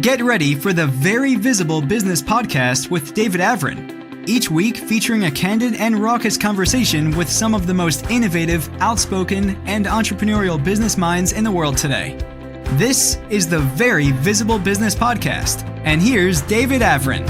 Get ready for the Very Visible Business Podcast with David Avrin. Each week featuring a candid and raucous conversation with some of the most innovative, outspoken, and entrepreneurial business minds in the world today. This is the Very Visible Business Podcast. And here's David Avrin.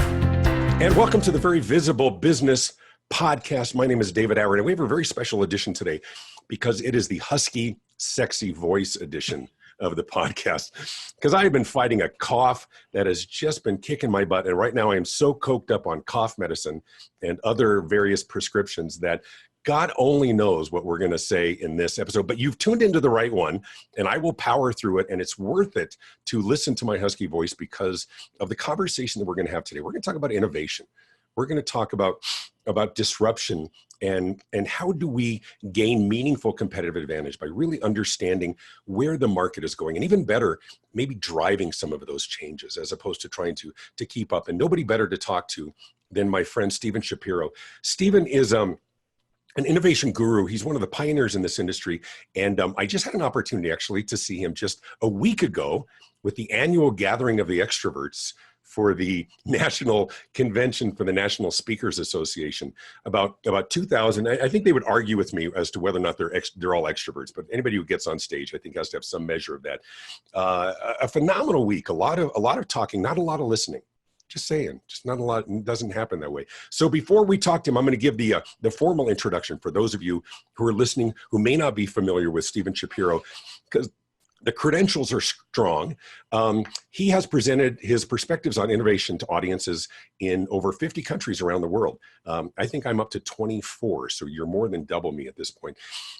And welcome to the Very Visible Business Podcast. My name is David Avrin, and we have a very special edition today because it is the husky, sexy voice edition of the podcast, because I have been fighting a cough that has just been kicking my butt. And right now I am so coked up on cough medicine and other various prescriptions that God only knows what we're going to say in this episode. But you've tuned into the right one, and I will power through it. And it's worth it to listen to my husky voice because of the conversation that we're going to have today. We're going to talk about innovation. We're going to talk about disruption and how do we gain meaningful competitive advantage by really understanding where the market is going, and even better, maybe driving some of those changes as opposed to trying to keep up. And nobody better to talk to than my friend Stephen Shapiro. Stephen is an innovation guru. He's one of the pioneers in this industry. And I just had an opportunity actually to see him just a week ago with the annual gathering of the extroverts for the National Convention for the National Speakers Association. About 2,000, I think they would argue with me as to whether or not they're all extroverts, but anybody who gets on stage, I think, has to have some measure of that. A phenomenal week, a lot of talking, not a lot of listening. Just saying, just not a lot. It doesn't happen that way. So before we talk to him, I'm going to give the formal introduction for those of you who are listening who may not be familiar with Stephen Shapiro, because the credentials are strong. He has presented his perspectives on innovation to audiences in over 50 countries around the world. I think I'm up to 24, so you're more than double me at this point.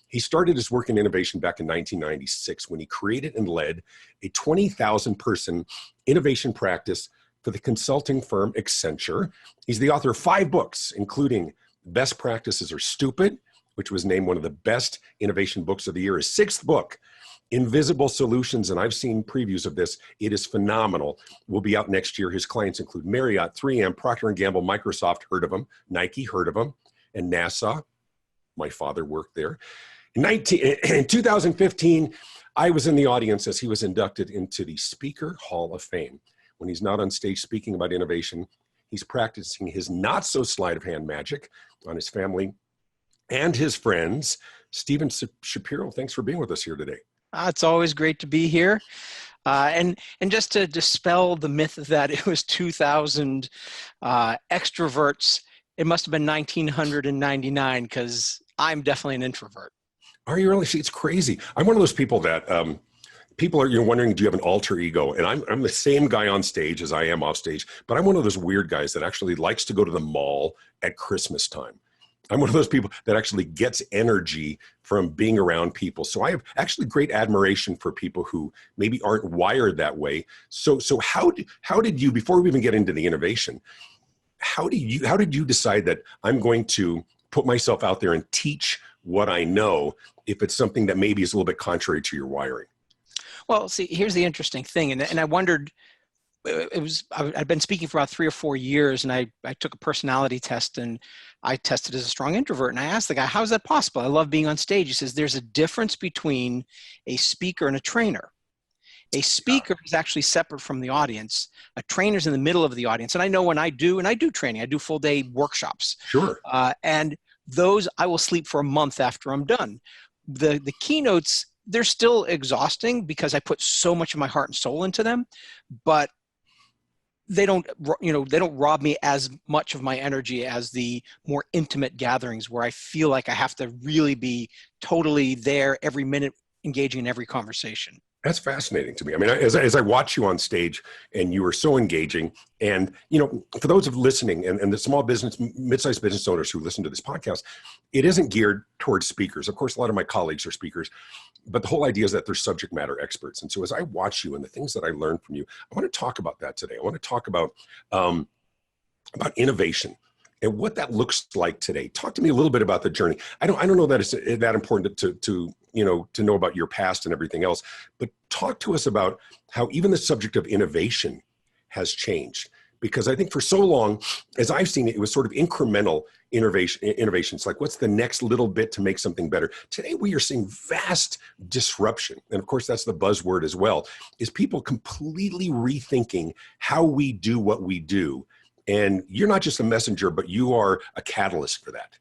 He started his work in innovation back in 1996 when he created and led a 20,000-person innovation practice for the consulting firm Accenture. He's the author of 5 books, including Best Practices Are Stupid, which was named one of the best innovation books of the year. His 6th book, Invisible Solutions, and I've seen previews of this. It is phenomenal. Will be out next year. His clients include Marriott, 3M, Procter & Gamble, Microsoft, heard of them, Nike, heard of them, and NASA. My father worked there. In 2015, I was in the audience as he was inducted into the Speaker Hall of Fame. When he's not on stage speaking about innovation, he's practicing his not-so-sleight of hand magic on his family and his friends. Stephen Shapiro, thanks for being with us here today. It's always great to be here. And just to dispel the myth that it was 2,000 extroverts, it must have been 1,999 because I'm definitely an introvert. Are you really? See, it's crazy. I'm one of those people that people are wondering, do you have an alter ego? And I'm the same guy on stage as I am off stage, but I'm one of those weird guys that actually likes to go to the mall at Christmas time. I'm one of those people that actually gets energy from being around people. So I have actually great admiration for people who maybe aren't wired that way. So how did you, before we even get into the innovation, how did you decide that I'm going to put myself out there and teach what I know if it's something that maybe is a little bit contrary to your wiring? Well, see, here's the interesting thing. And I wondered, I'd been speaking for about 3 or 4 years, and I took a personality test, and I tested as a strong introvert. And I asked the guy, how is that possible? I love being on stage. He says, there's a difference between a speaker and a trainer. A speaker is actually separate from the audience. A trainer's in the middle of the audience. And I know when I do training, I do full day workshops. Sure. And those, I will sleep for a month after I'm done. The keynotes, they're still exhausting because I put so much of my heart and soul into them, but they don't rob me as much of my energy as the more intimate gatherings where I feel like I have to really be totally there every minute, engaging in every conversation. That's fascinating to me. I mean, as I watch you on stage, and you are so engaging, and for those of listening and the small business, mid-sized business owners who listen to this podcast, it isn't geared towards speakers. Of course, a lot of my colleagues are speakers, but the whole idea is that they're subject matter experts. And so as I watch you and the things that I learned from you, I want to talk about that today. I want to talk about innovation and what that looks like today. Talk to me a little bit about the journey. I don't know that it's that important to know about your past and everything else, but talk to us about how even the subject of innovation has changed. Because I think for so long, as I've seen it, it was sort of incremental innovations, like what's the next little bit to make something better. Today, we are seeing vast disruption. And of course, that's the buzzword as well, is people completely rethinking how we do what we do. And you're not just a messenger, but you are a catalyst for that.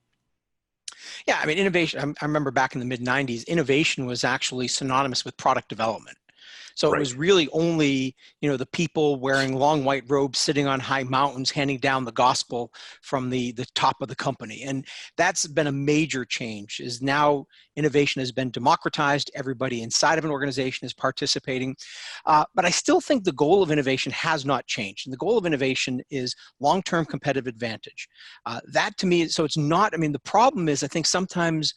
Yeah, I mean, innovation, I remember back in the mid-90s, innovation was actually synonymous with product development. So Right. it was really only, the people wearing long white robes sitting on high mountains handing down the gospel from the top of the company. And that's been a major change, is now innovation has been democratized. Everybody inside of an organization is participating. But I still think the goal of innovation has not changed. And the goal of innovation is long-term competitive advantage. That to me, so it's not, I mean, the problem is I think sometimes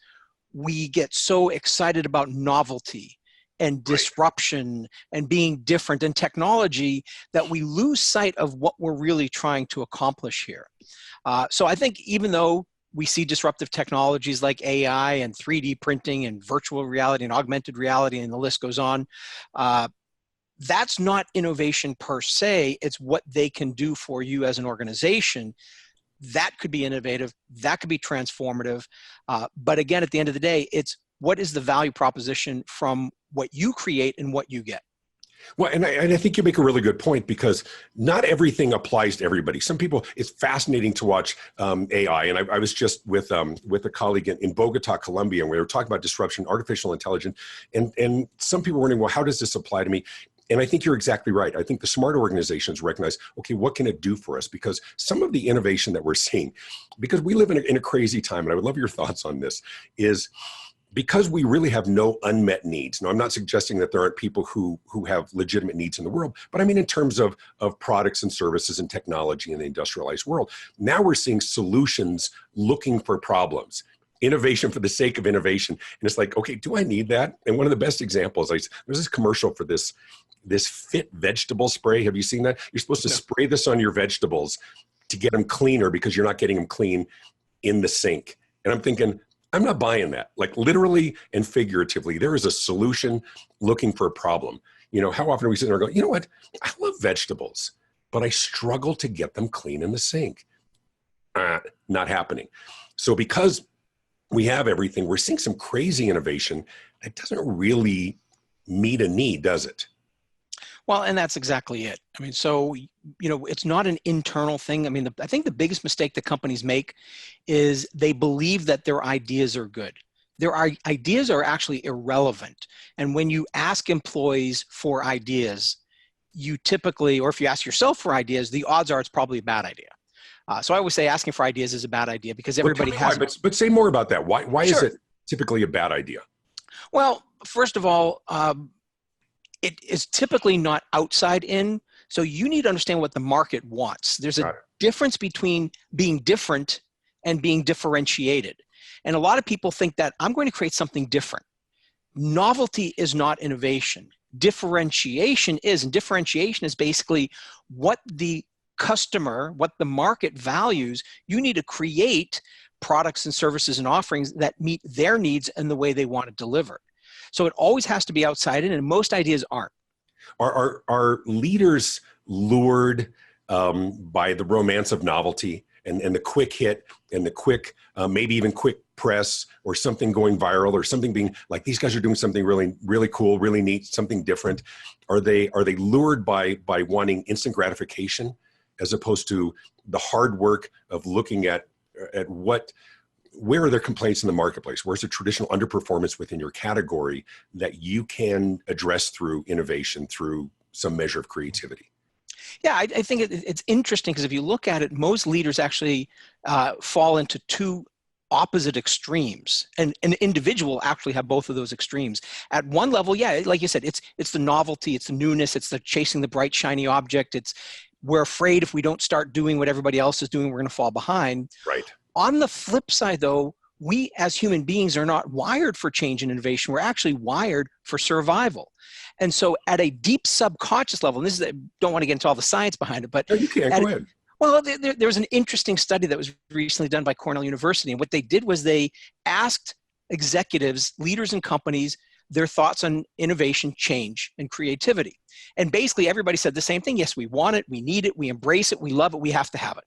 we get so excited about novelty and disruption and being different and technology that we lose sight of what we're really trying to accomplish here. So I think even though we see disruptive technologies like AI and 3D printing and virtual reality and augmented reality, and the list goes on, that's not innovation per se. It's what they can do for you as an organization. That could be innovative. That could be transformative. But again, at the end of the day, it's what is the value proposition from what you create and what you get. Well, and I think you make a really good point, because not everything applies to everybody. Some people, it's fascinating to watch AI. And I was just with a colleague in Bogota, Colombia, and we were talking about disruption, artificial intelligence. And some people were wondering, well, how does this apply to me? And I think you're exactly right. I think the smart organizations recognize, okay, what can it do for us? Because some of the innovation that we're seeing, because we live in a crazy time, and I would love your thoughts on this, is because we really have no unmet needs. Now, I'm not suggesting that there aren't people who have legitimate needs in the world, but I mean in terms of products and services and technology in the industrialized world. Now we're seeing solutions looking for problems, innovation for the sake of innovation. And it's like, okay, do I need that? And one of the best examples, there's this commercial for this Fit vegetable spray. Have you seen that? You're supposed to spray this on your vegetables to get them cleaner because you're not getting them clean in the sink. And I'm thinking, I'm not buying that. Like literally and figuratively, there is a solution looking for a problem. How often are we sitting there going, you know what? I love vegetables, but I struggle to get them clean in the sink. Not happening. So because we have everything, we're seeing some crazy innovation that doesn't really meet a need, does it? Well, and that's exactly it. I mean, so, it's not an internal thing. I mean, I think the biggest mistake that companies make is they believe that their ideas are good. Their ideas are actually irrelevant. And when you ask employees for ideas, you typically, or if you ask yourself for ideas, the odds are it's probably a bad idea. So I always say asking for ideas is a bad idea because everybody has. But say more about that. Why Sure. is it typically a bad idea? Well, first of all, it is typically not outside in. So you need to understand what the market wants. There's a difference between being different and being differentiated. And a lot of people think that I'm going to create something different. Novelty is not innovation. Differentiation is, and differentiation is basically what the customer, what the market values. You need to create products and services and offerings that meet their needs and the way they want to deliver. So it always has to be outside in, and most ideas aren't. Are leaders lured by the romance of novelty and the quick hit and the quick, maybe even quick press or something going viral or something being like, these guys are doing something really, really cool, really neat, something different? Are they lured by wanting instant gratification as opposed to the hard work of looking at where are there complaints in the marketplace? Where's the traditional underperformance within your category that you can address through innovation, through some measure of creativity? Yeah, I think it's interesting because if you look at it, most leaders actually fall into two opposite extremes, and an individual actually have both of those extremes. At one level, yeah, like you said, it's the novelty, it's the newness, it's the chasing the bright, shiny object. We're afraid if we don't start doing what everybody else is doing, we're going to fall behind. Right. On the flip side, though, we as human beings are not wired for change and innovation. We're actually wired for survival. And so at a deep subconscious level, and this is, I don't want to get into all the science behind it, but No, you can. Go ahead. Well, there was an interesting study that was recently done by Cornell University. And what they did was they asked executives, leaders in companies, their thoughts on innovation, change, and creativity. And basically everybody said the same thing. Yes, we want it, we need it, we embrace it, we love it, we have to have it.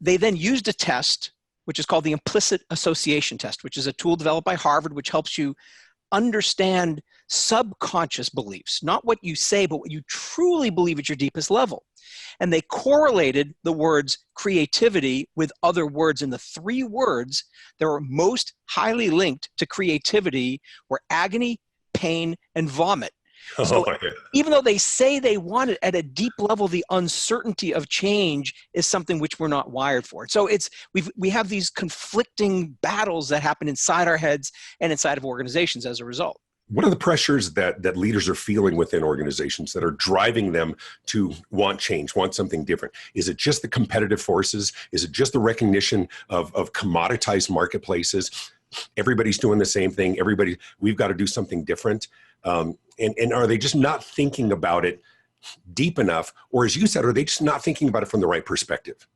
They then used a test, which is called the implicit association test, which is a tool developed by Harvard, which helps you understand subconscious beliefs, not what you say, but what you truly believe at your deepest level. And they correlated the words creativity with other words, and the three words that were most highly linked to creativity were agony, pain, and vomit. So even though they say they want it, at a deep level, the uncertainty of change is something which we're not wired for. So we have these conflicting battles that happen inside our heads and inside of organizations as a result. What are the pressures that leaders are feeling within organizations that are driving them to want change, want something different? Is it just the competitive forces? Is it just the recognition of commoditized marketplaces? Everybody's doing the same thing. We've got to do something different. And are they just not thinking about it deep enough? Or as you said, are they just not thinking about it from the right perspective?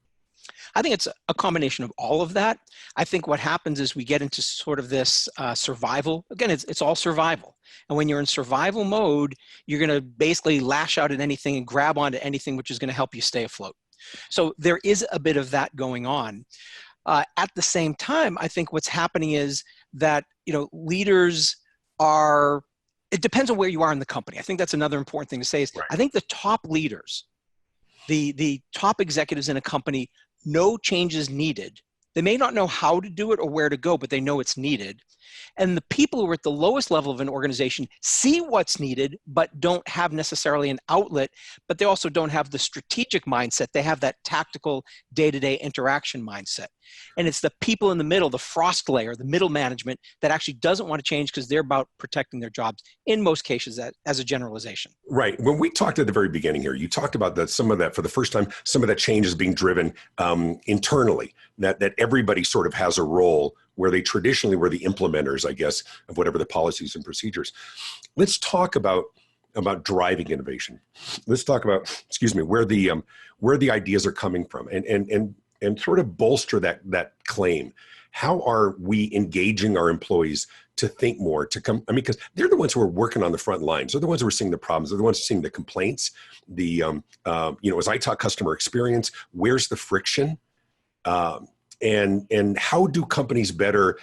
I think it's a combination of all of that. I think what happens is we get into sort of this survival. Again, it's all survival. And when you're in survival mode, you're going to basically lash out at anything and grab onto anything which is going to help you stay afloat. So there is a bit of that going on. At the same time, I think what's happening is that, leaders are, it depends on where you are in the company. I think that's another important thing to say is, right. I think the top leaders, the top executives in a company know change is needed. They may not know how to do it or where to go, but they know it's needed. And the people who are at the lowest level of an organization see what's needed, but don't have necessarily an outlet, but they also don't have the strategic mindset. They have that tactical day-to-day interaction mindset. And it's the people in the middle, the frost layer, the middle management, that actually doesn't want to change because they're about protecting their jobs in most cases as a generalization. Right. When we talked at the very beginning here, you talked about that some of that, for the first time, some of that change is being driven internally, that everybody sort of has a role where they traditionally were the implementers, I guess, of whatever the policies and procedures. Let's talk about driving innovation. Let's talk about, where the ideas are coming from and sort of bolster that claim. How are we engaging our employees to think more, to come, because they're the ones who are working on the front lines. They're the ones who are seeing the problems. They're the ones seeing the complaints. As I talk customer experience, where's the friction? And how do companies better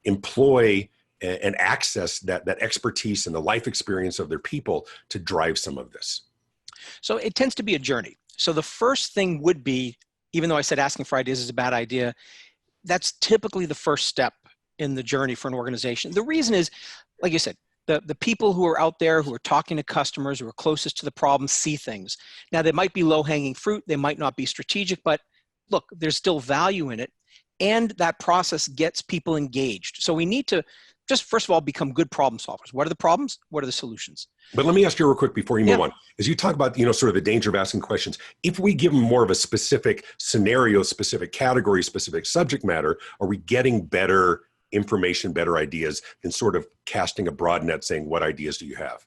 employ and access that expertise and the life experience of their people to drive some of this? So it tends to be a journey. So the first thing would be, even though I said asking for ideas is a bad idea, that's typically the first step in the journey for an organization. The reason is, like you said, the people who are out there who are talking to customers, who are closest to the problem, see things. Now, they might be low-hanging fruit. They might not be strategic, but look, there's still value in it. And that process gets people engaged. So we need to just, first of all, become good problem solvers. What are the problems? What are the solutions? But let me ask you real quick before you move on. As you talk about, sort of the danger of asking questions, if we give them more of a specific scenario, specific category, specific subject matter, are we getting better information, better ideas than sort of casting a broad net saying, what ideas do you have?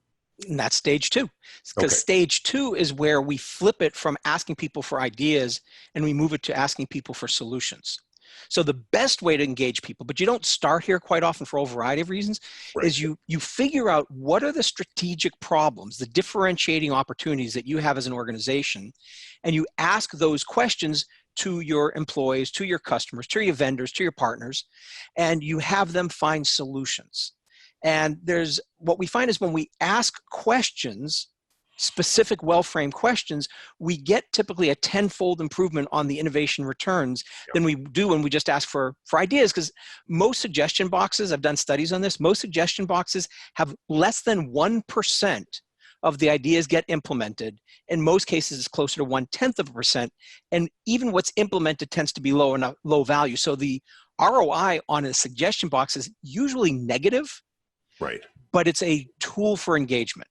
And that's stage two. Because stage two is where we flip it from asking people for ideas and we move it to asking people for solutions. So the best way to engage people, but you don't start here quite often for a variety of reasons, is you figure out what are the strategic problems, the differentiating opportunities that you have as an organization, and you ask those questions to your employees, to your customers, to your vendors, to your partners, and you have them find solutions. And what we find is when we ask questions, specific well-framed questions, we get typically a 10-fold improvement on the innovation returns than we do when we just ask for ideas. Because most suggestion boxes, I've done studies on this, most suggestion boxes have less than 1% of the ideas get implemented. In most cases, it's closer to 0.1%. And even what's implemented tends to be low value. So the ROI on a suggestion box is usually negative, but it's a tool for engagement.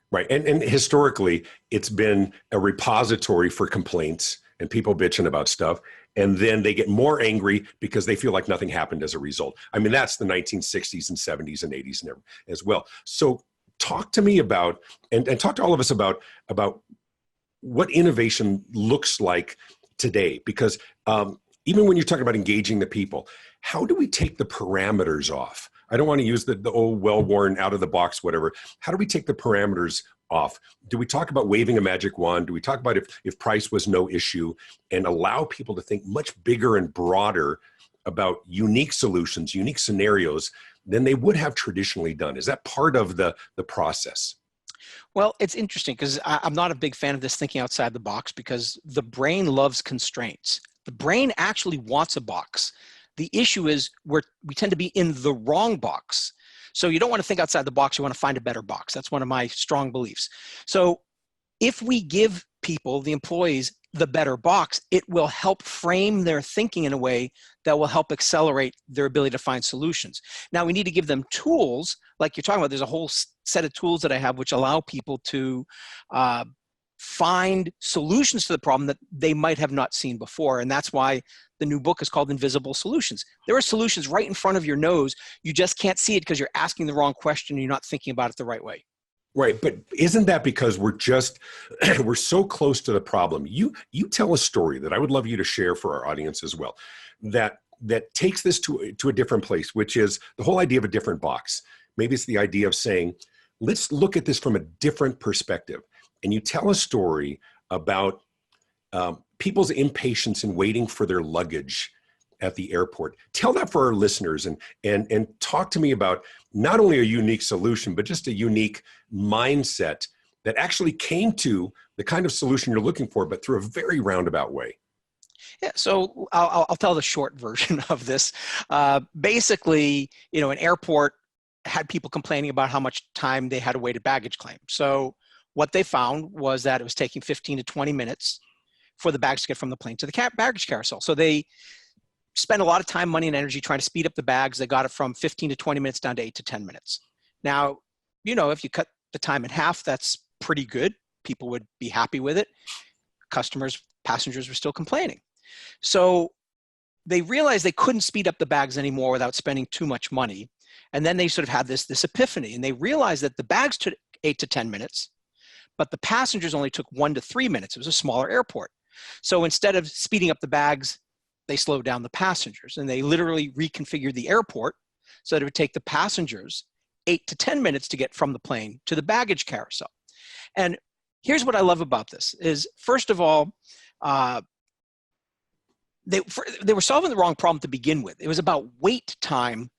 Right. And historically, it's been a repository for complaints and people bitching about stuff. And then they get more angry because they feel like nothing happened as a result. I mean, that's the 1960s and 70s and 80s and as well. So talk to me about, and talk to all of us about what innovation looks like today. Because even when you're talking about engaging the people, how do we take the parameters off? I don't want to use the old well-worn out of the box, whatever. How do we take the parameters off, do we talk about waving a magic wand? Do we talk about if price was no issue, and allow people to think much bigger and broader about unique solutions, unique scenarios than they would have traditionally done? Is that part of the process? Well, it's interesting because I'm not a big fan of this thinking outside the box, because the brain loves constraints. The brain actually wants a box. The issue is we tend to be in the wrong box. So you don't want to think outside the box. You want to find a better box. That's one of my strong beliefs. So if we give people, the employees, the better box, it will help frame their thinking in a way that will help accelerate their ability to find solutions. Now, we need to give them tools, like you're talking about. There's a whole set of tools that I have which allow people to find solutions to the problem that they might have not seen before. And that's why the new book is called Invisible Solutions. There are solutions right in front of your nose. You just can't see it because you're asking the wrong question and you're not thinking about it the right way. Right. But isn't that because we're so close to the problem? You tell a story that I would love you to share for our audience as well, that takes this to a different place, which is the whole idea of a different box. Maybe it's the idea of saying, let's look at this from a different perspective. And you tell a story about people's impatience in waiting for their luggage at the airport. Tell that for our listeners, and talk to me about not only a unique solution, but just a unique mindset that actually came to the kind of solution you're looking for, but through a very roundabout way. Yeah, so I'll tell the short version of this. Basically, an airport had people complaining about how much time they had to wait at baggage claim. So what they found was that it was taking 15 to 20 minutes for the bags to get from the plane to the baggage carousel. So they spent a lot of time, money, and energy trying to speed up the bags. They got it from 15 to 20 minutes down to 8 to 10 minutes. Now, if you cut the time in half, that's pretty good. People would be happy with it. Passengers were still complaining. So they realized they couldn't speed up the bags anymore without spending too much money. And then they sort of had this epiphany, and they realized that the bags took 8 to 10 minutes, but the passengers only took 1 to 3 minutes. It was a smaller airport. So instead of speeding up the bags, they slowed down the passengers, and they literally reconfigured the airport so that it would take the passengers 8 to 10 minutes to get from the plane to the baggage carousel. And here's what I love about this is, first of all, they were solving the wrong problem to begin with. It was about wait time,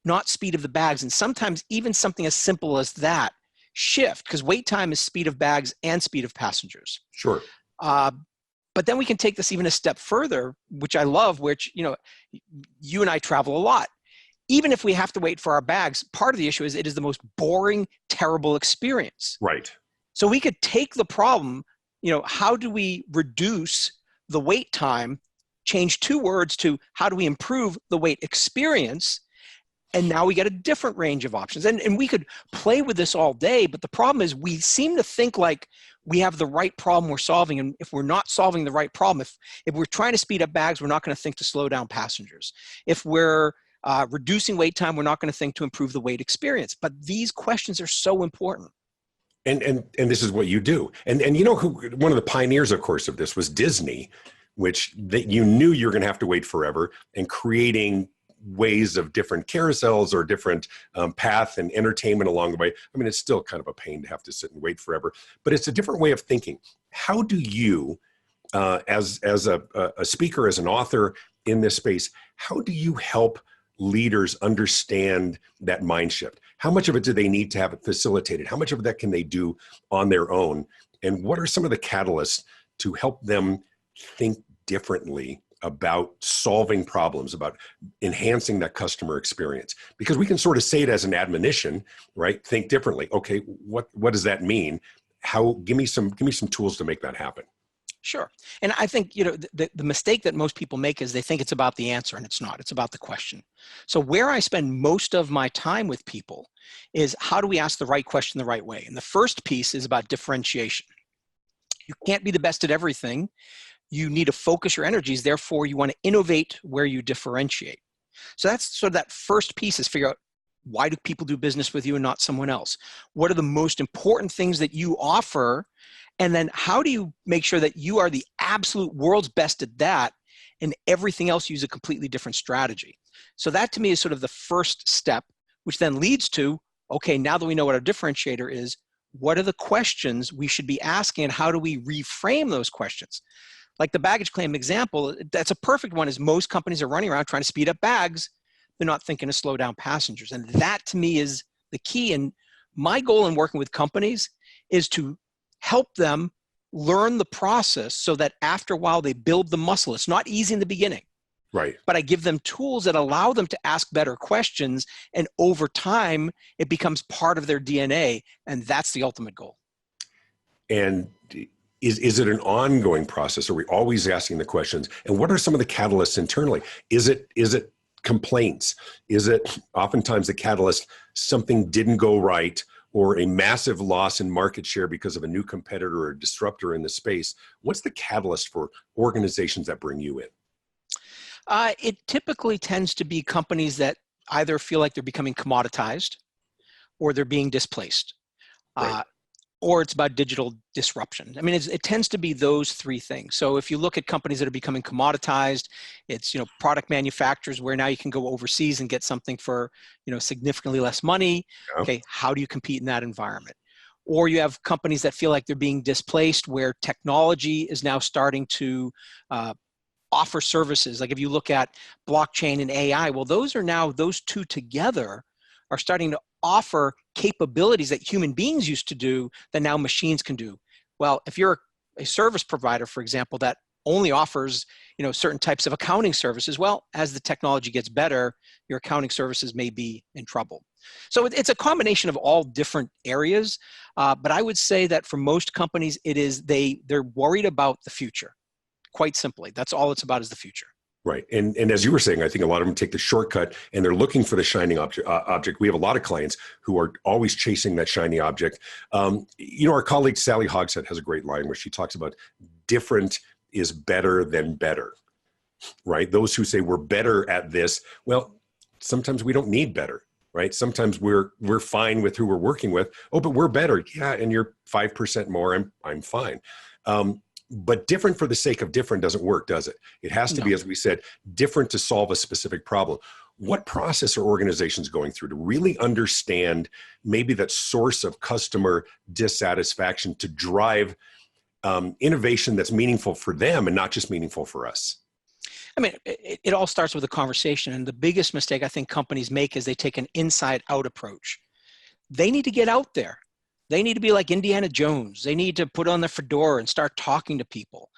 not speed of the bags. And sometimes even something as simple as that shift, because wait time is speed of bags and speed of passengers. Sure. But then we can take this even a step further, which I love, which, you and I travel a lot. Even if we have to wait for our bags, part of the issue is it is the most boring, terrible experience. Right. So we could take the problem, how do we reduce the wait time, change 2 words to how do we improve the wait experience? And now we get a different range of options. And we could play with this all day, but the problem is we seem to think like we have the right problem we're solving. And if we're not solving the right problem, if we're trying to speed up bags, we're not going to think to slow down passengers. If we're reducing wait time, we're not going to think to improve the wait experience. But these questions are so important. And this is what you do. And who one of the pioneers, of course, of this was Disney, which you knew you were going to have to wait forever, and creating ways of different carousels or different path and entertainment along the way. I mean, it's still kind of a pain to have to sit and wait forever, but it's a different way of thinking. How do you, as a speaker, as an author in this space, how do you help leaders understand that mind shift? How much of it do they need to have it facilitated? How much of that can they do on their own? And what are some of the catalysts to help them think differently about solving problems, about enhancing that customer experience? Because we can sort of say it as an admonition, right? Think differently. Okay, what does that mean? Give me some tools to make that happen. Sure. And I think, the mistake that most people make is they think it's about the answer, and it's not. It's about the question. So where I spend most of my time with people is how do we ask the right question the right way? And the first piece is about differentiation. You can't be the best at everything. You need to focus your energies. Therefore, you want to innovate where you differentiate. So that's sort of that first piece, is figure out, why do people do business with you and not someone else? What are the most important things that you offer? And then how do you make sure that you are the absolute world's best at that, and everything else use a completely different strategy? So that to me is sort of the first step, which then leads to, okay, now that we know what our differentiator is, what are the questions we should be asking and how do we reframe those questions? Like the baggage claim example, that's a perfect one, is most companies are running around trying to speed up bags. They're not thinking to slow down passengers. And that to me is the key. And my goal in working with companies is to help them learn the process so that after a while they build the muscle. It's not easy in the beginning. Right. But I give them tools that allow them to ask better questions. And over time, it becomes part of their DNA. And that's the ultimate goal. And is it an ongoing process? Are we always asking the questions? And what are some of the catalysts internally? Is it complaints? Is it oftentimes the catalyst, something didn't go right, or a massive loss in market share because of a new competitor or disruptor in the space? What's the catalyst for organizations that bring you in? It typically tends to be companies that either feel like they're becoming commoditized or they're being displaced. Right. Or it's about digital disruption. I mean, it tends to be those three things. So if you look at companies that are becoming commoditized, it's, product manufacturers where now you can go overseas and get something for, significantly less money. Yeah. Okay, how do you compete in that environment? Or you have companies that feel like they're being displaced where technology is now starting to offer services. Like if you look at blockchain and AI, well, those two together are starting to offer capabilities that human beings used to do that now machines can do. Well, if you're a service provider, for example, that only offers, certain types of accounting services, well, as the technology gets better, your accounting services may be in trouble. So it's a combination of all different areas. But I would say that for most companies, they're worried about the future. Quite simply, that's all it's about, is the future. Right. And as you were saying, I think a lot of them take the shortcut and they're looking for the shining object. We have a lot of clients who are always chasing that shiny object. Our colleague Sally Hogshead has a great line where she talks about different is better than better, right? Those who say we're better at this, well, sometimes we don't need better, right? Sometimes we're fine with who we're working with. Oh, but we're better. Yeah. And you're 5% more. I'm fine. But different for the sake of different doesn't work, does it? It has to be, as we said, different to solve a specific problem. What process are organizations going through to really understand maybe that source of customer dissatisfaction to drive innovation that's meaningful for them and not just meaningful for us? I mean, it all starts with a conversation. And the biggest mistake I think companies make is they take an inside-out approach. They need to get out there. They need to be like Indiana Jones. They need to put on the fedora and start talking to people.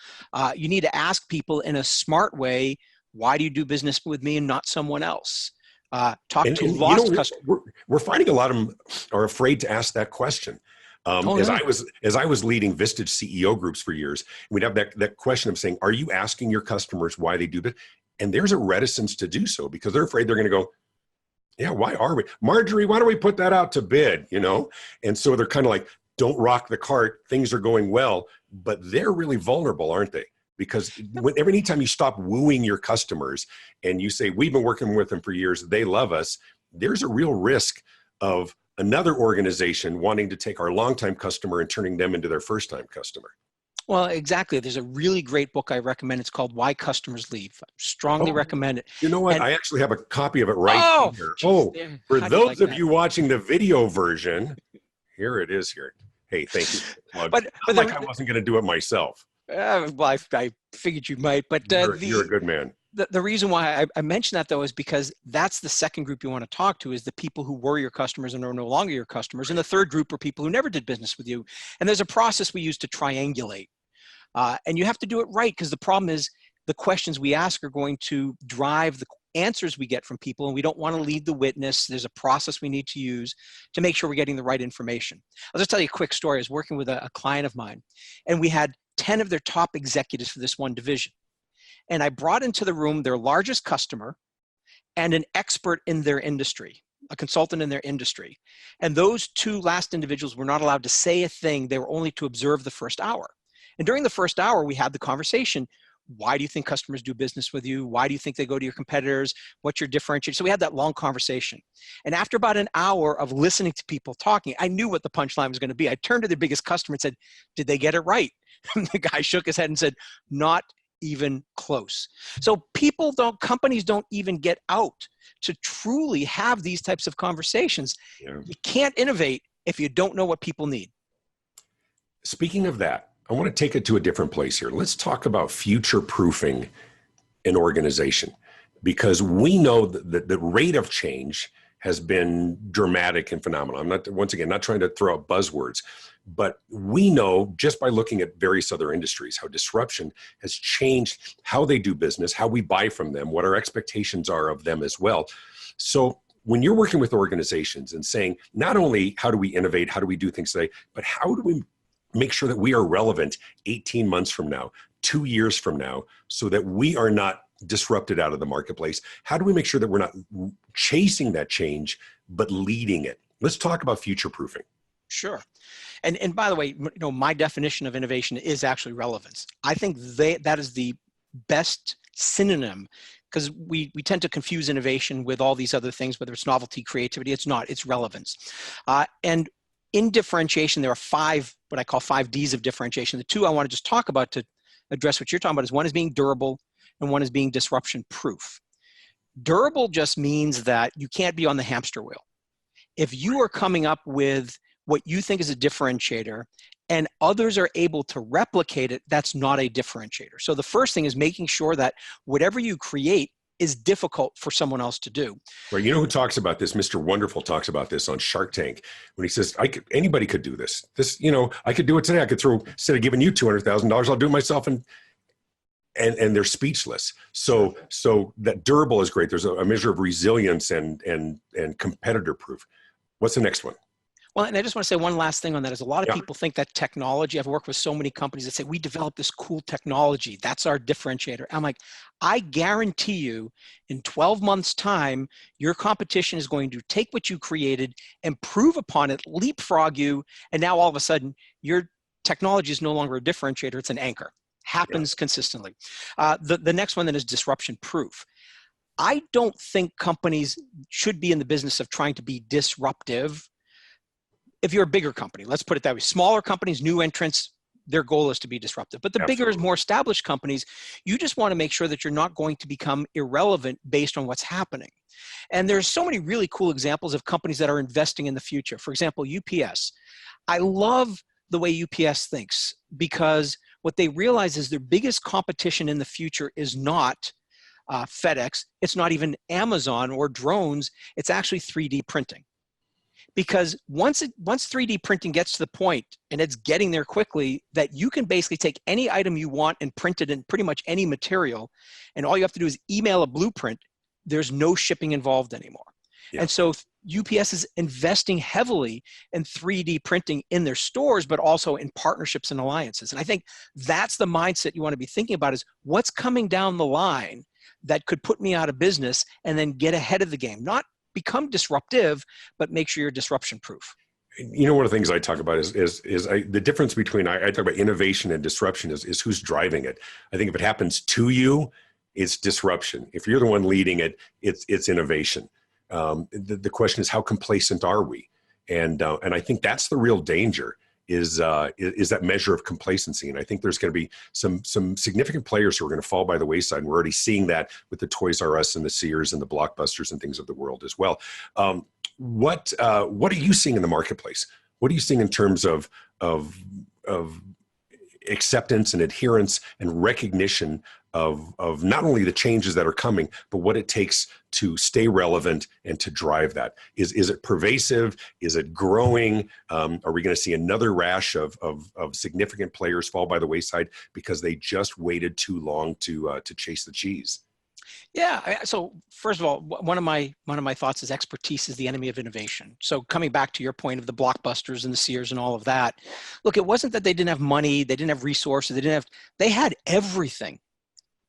You need to ask people in a smart way, why do you do business with me and not someone else? Talk to lost customers. We're finding a lot of them are afraid to ask that question. As I was leading Vistage CEO groups for years, we'd have that question of saying, are you asking your customers why they do this? And there's a reticence to do so because they're afraid they're going to go, yeah, why are we? Marjorie, why don't we put that out to bid, And so they're kind of like, don't rock the cart. Things are going well, but they're really vulnerable, aren't they? Because every time you stop wooing your customers and you say, we've been working with them for years, they love us, there's a real risk of another organization wanting to take our longtime customer and turning them into their first-time customer. Well, exactly. There's a really great book I recommend. It's called Why Customers Leave. I strongly recommend it. You know what? I actually have a copy of it right here. For those of you watching the video version, here it is here. Hey, thank you. But I wasn't going to do it myself. Well, I figured you might. But you're a good man. The reason why I mention that, though, is because that's the second group you want to talk to, is the people who were your customers and are no longer your customers. And the third group are people who never did business with you. And there's a process we use to triangulate. And you have to do it right, because the problem is the questions we ask are going to drive the answers we get from people, and we don't want to lead the witness. There's a process we need to use to make sure we're getting the right information. I'll just tell you a quick story. I was working with a client of mine, and we had 10 of their top executives for this one division. And I brought into the room their largest customer and an expert in their industry, a consultant in their industry. And those two last individuals were not allowed to say a thing. They were only to observe the first hour. And during the first hour, we had the conversation. Why do you think customers do business with you? Why do you think they go to your competitors? What's your differentiation? So we had that long conversation. And after about an hour of listening to people talking, I knew what the punchline was going to be. I turned to their biggest customer and said, did they get it right? And the guy shook his head and said, not even close. So companies don't even get out to truly have these types of conversations. Yeah. You can't innovate if you don't know what people need. Speaking of that, I want to take it to a different place here. Let's talk about future proofing an organization, because we know that the rate of change has been dramatic and phenomenal. I'm not, once again, not trying to throw out buzzwords, but we know just by looking at various other industries, how disruption has changed how they do business, how we buy from them, what our expectations are of them as well. So when you're working with organizations and saying, not only how do we innovate, how do we do things today, but how do we make sure that we are relevant 18 months from now, 2 years from now, so that we are not disrupted out of the marketplace? How do we make sure that we're not chasing that change, but leading it? Let's talk about future proofing. Sure. And by the way, my definition of innovation is actually relevance. I think that is the best synonym, because we tend to confuse innovation with all these other things, whether it's novelty, creativity. It's not, it's relevance. And in differentiation, there are what I call 5 Ds of differentiation. The 2 I want to just talk about to address what you're talking about is, one is being durable and one is being disruption proof. Durable just means that you can't be on the hamster wheel. If you are coming up with what you think is a differentiator and others are able to replicate it, that's not a differentiator. So the first thing is making sure that whatever you create is difficult for someone else to do. Right. You know who talks about this? Mr. Wonderful talks about this on Shark Tank when he says, anybody could do this. I could do it today. I could instead of giving you $200,000, I'll do it myself. And they're speechless. So that durable is great. There's a measure of resilience and competitor proof. What's the next one? Well, and I just want to say one last thing on that is, a lot of people think that technology, I've worked with so many companies that say, we developed this cool technology, that's our differentiator. I'm like, I guarantee you in 12 months time, your competition is going to take what you created, improve upon it, leapfrog you. And now all of a sudden your technology is no longer a differentiator, it's an anchor. Happens consistently. The next one then is disruption proof. I don't think companies should be in the business of trying to be disruptive. If you're a bigger company, let's put it that way. Smaller companies, new entrants, their goal is to be disruptive. But the bigger, more established companies, you just want to make sure that you're not going to become irrelevant based on what's happening. And there's so many really cool examples of companies that are investing in the future. For example, UPS. I love the way UPS thinks, because what they realize is their biggest competition in the future is not FedEx. It's not even Amazon or drones. It's actually 3D printing. Because once 3D printing gets to the point, and it's getting there quickly, that you can basically take any item you want and print it in pretty much any material, and all you have to do is email a blueprint. There's no shipping involved anymore. Yeah. And so UPS is investing heavily in 3D printing in their stores, but also in partnerships and alliances. And I think that's the mindset you want to be thinking about, is what's coming down the line that could put me out of business, and then get ahead of the game. Not become disruptive, but make sure you're disruption proof. You know, one of the things I talk about is the difference between, I talk about innovation and disruption is who's driving it. I think if it happens to you, it's disruption. If you're the one leading it, it's innovation. The question is, how complacent are we? And I think that's the real danger, is that measure of complacency. And I think there's going to be some significant players who are going to fall by the wayside. And we're already seeing that with the Toys R Us and the Sears and the Blockbusters and things of the world as well. What are you seeing in the marketplace? What are you seeing in terms of acceptance and adherence and recognition of not only the changes that are coming, but what it takes to stay relevant and to drive that? Is it pervasive? Is it growing? Are we going to see another rash of significant players fall by the wayside because they just waited too long to chase the cheese? Yeah. So first of all, one of my thoughts is expertise is the enemy of innovation. So coming back to your point of the Blockbusters and the Sears and all of that, look, it wasn't that they didn't have money, they didn't have resources, they had everything.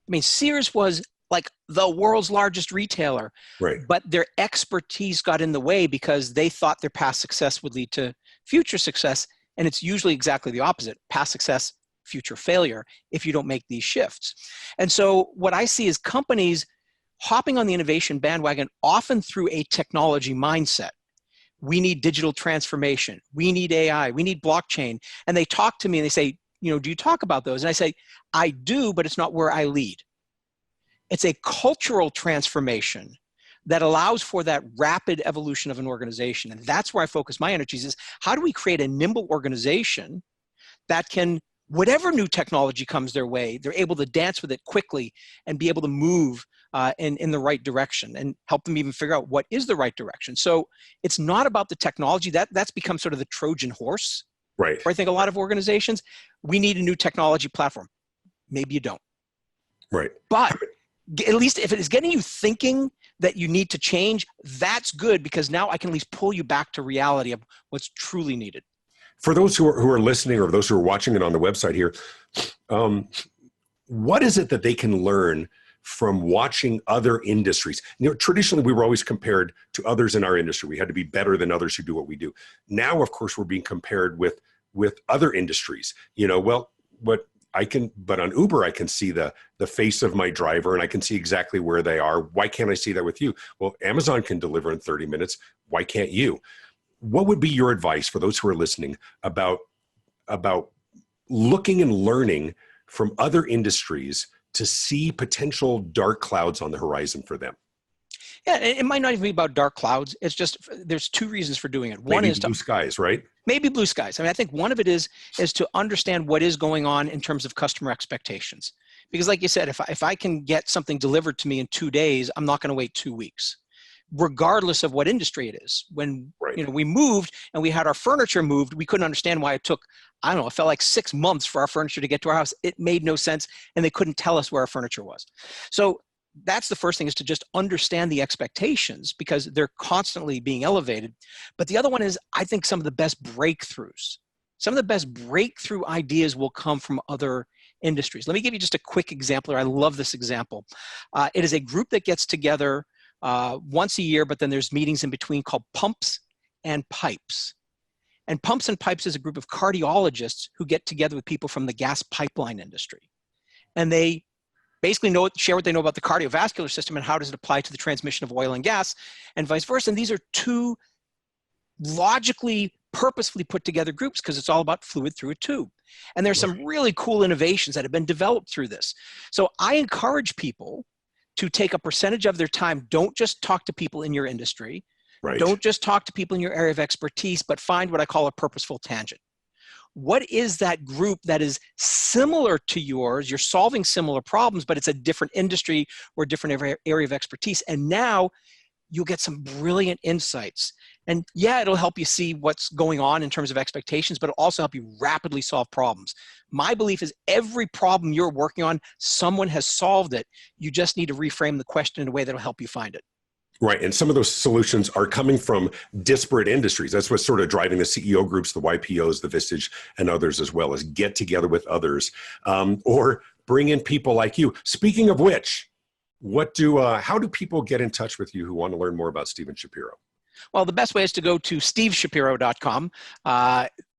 I mean, Sears was like the world's largest retailer, right? But their expertise got in the way because they thought their past success would lead to future success. And it's usually exactly the opposite: past success, future failure, if you don't make these shifts. And so what I see is companies hopping on the innovation bandwagon, often through a technology mindset. We need digital transformation. We need AI. We need blockchain. And they talk to me and they say, do you talk about those? And I say, I do, but it's not where I lead. It's a cultural transformation that allows for that rapid evolution of an organization. And that's where I focus my energies, is how do we create a nimble organization that can, whatever new technology comes their way, they're able to dance with it quickly and be able to move in the right direction and help them even figure out what is the right direction. So it's not about the technology. That's become sort of the Trojan horse. Right. For I think a lot of organizations, we need a new technology platform. Maybe you don't. Right. But at least if it is getting you thinking that you need to change, that's good, because now I can at least pull you back to reality of what's truly needed. For those who are listening, or those who are watching it on the website here, what is it that they can learn from watching other industries? Traditionally, we were always compared to others in our industry. We had to be better than others who do what we do. Now, of course, we're being compared with other industries. But on Uber, I can see the face of my driver, and I can see exactly where they are. Why can't I see that with you? Well, Amazon can deliver in 30 minutes. Why can't you? What would be your advice for those who are listening about looking and learning from other industries to see potential dark clouds on the horizon for them? Yeah, it might not even be about dark clouds. It's just, there's two reasons for doing it. One Maybe is blue skies, right? Maybe blue skies. I mean, I think one of it is to understand what is going on in terms of customer expectations. Because like you said, if I can get something delivered to me in 2 days, I'm not going to wait 2 weeks, regardless of what industry it is. When we moved and we had our furniture moved, we couldn't understand why it took, I don't know, it felt like 6 months for our furniture to get to our house. It made no sense, and they couldn't tell us where our furniture was. So that's the first thing, is to just understand the expectations, because they're constantly being elevated. But the other one is, I think some of the best breakthroughs, some of the best breakthrough ideas will come from other industries. Let me give you just a quick example. I love this example. It is a group that gets together once a year, but then there's meetings in between, called Pumps and Pipes. And Pumps and Pipes is a group of cardiologists who get together with people from the gas pipeline industry. And they basically share what they know about the cardiovascular system and how does it apply to the transmission of oil and gas, and vice versa. And these are two logically, purposefully put together groups, because it's all about fluid through a tube. And there's some really cool innovations that have been developed through this. So I encourage people to take a percentage of their time. Don't just talk to people in your industry. Right. Don't just talk to people in your area of expertise, but find what I call a purposeful tangent. What is that group that is similar to yours? You're solving similar problems, but it's a different industry or a different area of expertise. And now you'll get some brilliant insights. And yeah, it'll help you see what's going on in terms of expectations, but it'll also help you rapidly solve problems. My belief is every problem you're working on, someone has solved it. You just need to reframe the question in a way that'll help you find it. Right. And some of those solutions are coming from disparate industries. That's what's sort of driving the CEO groups, the YPOs, the Vistage, and others as well, as get together with others, or bring in people like you. Speaking of which, how do people get in touch with you who want to learn more about Steven Shapiro? Well, the best way is to go to steveshapiro.com,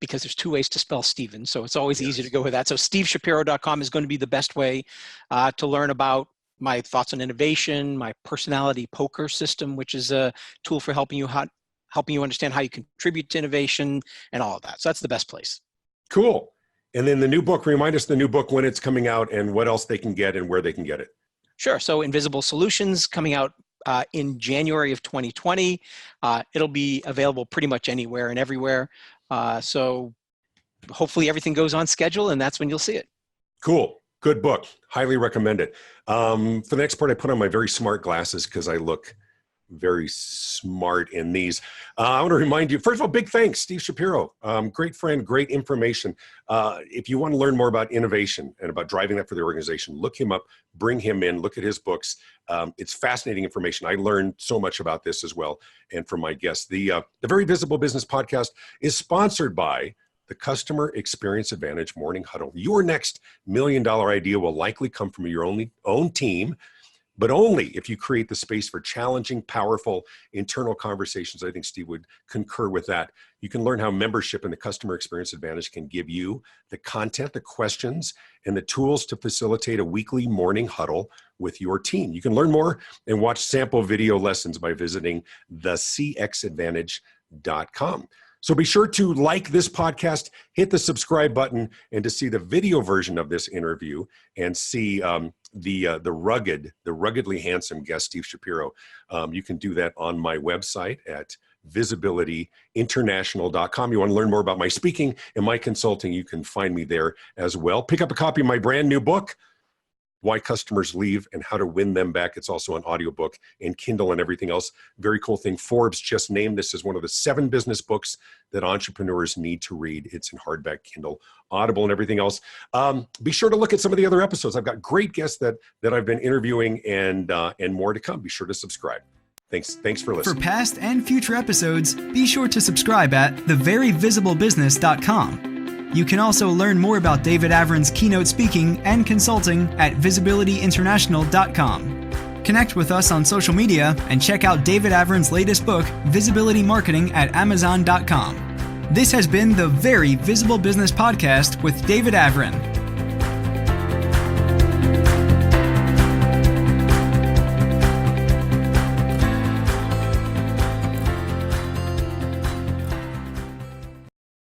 because there's 2 ways to spell Steven. So it's always easy to go with that. So steveshapiro.com is going to be the best way to learn about my thoughts on innovation, my personality poker system, which is a tool for helping you understand how you contribute to innovation and all of that. So that's the best place. Cool. And then the new book, remind us the new book, when it's coming out and what else they can get and where they can get it. Sure. So Invisible Solutions, coming out in January of 2020. It'll be available pretty much anywhere and everywhere. So hopefully everything goes on schedule, and that's when you'll see it. Cool. Good book. Highly recommend it. For the next part, I put on my very smart glasses because I look very smart in these. I want to remind you, first of all, big thanks, Steve Shapiro. Great friend, great information. If you want to learn more about innovation and about driving that for the organization, look him up, bring him in, look at his books. It's fascinating information. I learned so much about this as well. And from my guests, the Very Visible Business Podcast is sponsored by the Customer Experience Advantage Morning Huddle. Your next $1 million idea will likely come from your own team, but only if you create the space for challenging, powerful internal conversations. I think Steve would concur with that. You can learn how membership in the Customer Experience Advantage can give you the content, the questions, and the tools to facilitate a weekly morning huddle with your team. You can learn more and watch sample video lessons by visiting thecxadvantage.com. So be sure to like this podcast, hit the subscribe button, and to see the video version of this interview and see the ruggedly handsome guest, Steve Shapiro. You can do that on my website at visibilityinternational.com. You want to learn more about my speaking and my consulting, you can find me there as well. Pick up a copy of my brand new book, Why Customers Leave and How to Win Them Back. It's also an audiobook and Kindle and everything else. Very cool thing. Forbes just named this as one of the 7 business books that entrepreneurs need to read. It's in hardback, Kindle, Audible, and everything else. Be sure to look at some of the other episodes. I've got great guests that I've been interviewing and more to come. Be sure to subscribe. Thanks for listening. For past and future episodes, be sure to subscribe at theveryvisiblebusiness.com. You can also learn more about David Avrin's keynote speaking and consulting at visibilityinternational.com. Connect with us on social media and check out David Avrin's latest book, Visibility Marketing, at Amazon.com. This has been the Very Visible Business Podcast with David Avrin.